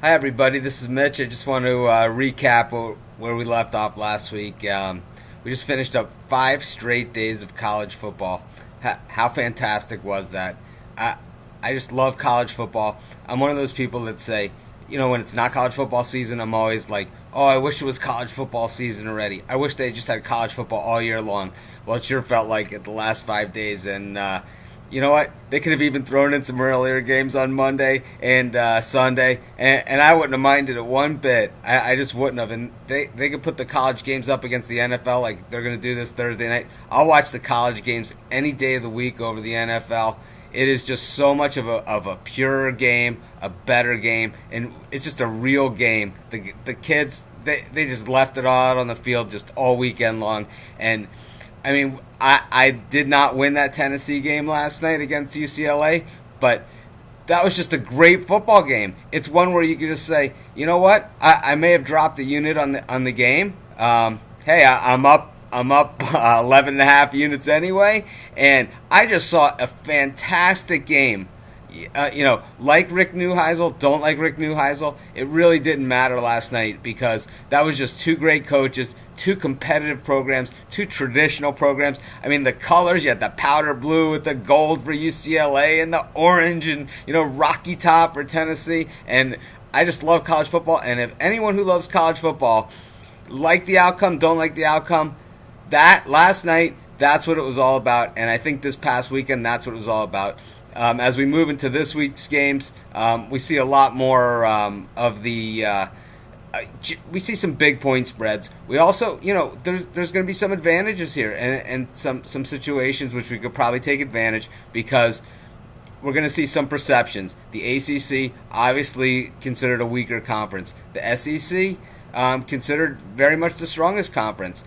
Hi, everybody. This is Mitch. I just want to recap where we left off last week. We just finished up 5 straight days of college football. How fantastic was that? I, I just love college football. I'm one of those people that say, when it's not college football season, I'm always like, oh, I wish it was college football season already. I wish they just had college football all year long. Well, it sure felt like it the last 5 days. And you know what? They could have even thrown in some earlier games on Monday and Sunday, and I wouldn't have minded it one bit. I just wouldn't have. And they could put the college games up against the NFL like they're going to do this Thursday night. I'll watch the college games any day of the week over the NFL. It is just so much of a purer game, a better game, and it's just a real game. The kids, they just left it all out on the field just all weekend long. And I mean, I did not win that Tennessee game last night against UCLA, but that was just a great football game. It's one where you can just say, you know what, I may have dropped a unit on the game. Hey, I'm up 11 and a half units anyway, and I just saw a fantastic game. Like Rick Neuheisel, don't like Rick Neuheisel. It really didn't matter last night because that was just two great coaches, two competitive programs, two traditional programs. I mean, the colors, you had the powder blue with the gold for UCLA and the orange and, Rocky Top for Tennessee. And I just love college football. And if anyone who loves college football, like the outcome, don't like the outcome, that last night, that's what it was all about. And I think this past weekend, that's what it was all about. As we move into this week's games, we see a lot more of the. We see some big point spreads. We also, there's going to be some advantages here and some situations which we could probably take advantage because we're going to see some perceptions. The ACC, obviously considered a weaker conference. The SEC, considered very much the strongest conference.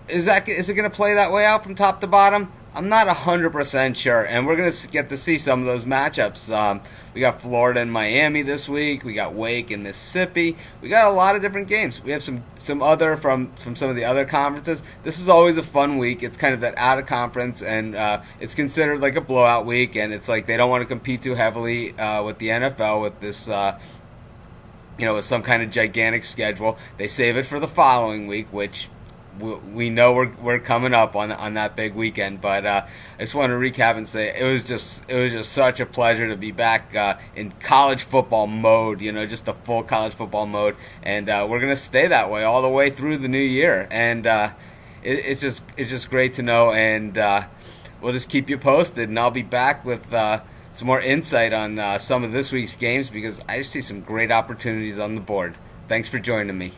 Is it going to play that way out from top to bottom? I'm not 100% sure, and we're going to get to see some of those matchups. We got Florida and Miami this week. We got Wake and Mississippi. We got a lot of different games. We have some other from some of the other conferences. This is always a fun week. It's kind of that out of conference, and it's considered like a blowout week, and it's like they don't want to compete too heavily with the NFL with this. With some kind of gigantic schedule. They save it for the following week, which we know we're coming up on that big weekend, but I just want to recap and say it was just such a pleasure to be back in college football mode, just the full college football mode, and we're gonna stay that way all the way through the new year, and it's just great to know, and we'll just keep you posted, and I'll be back with some more insight on some of this week's games because I just see some great opportunities on the board. Thanks for joining me.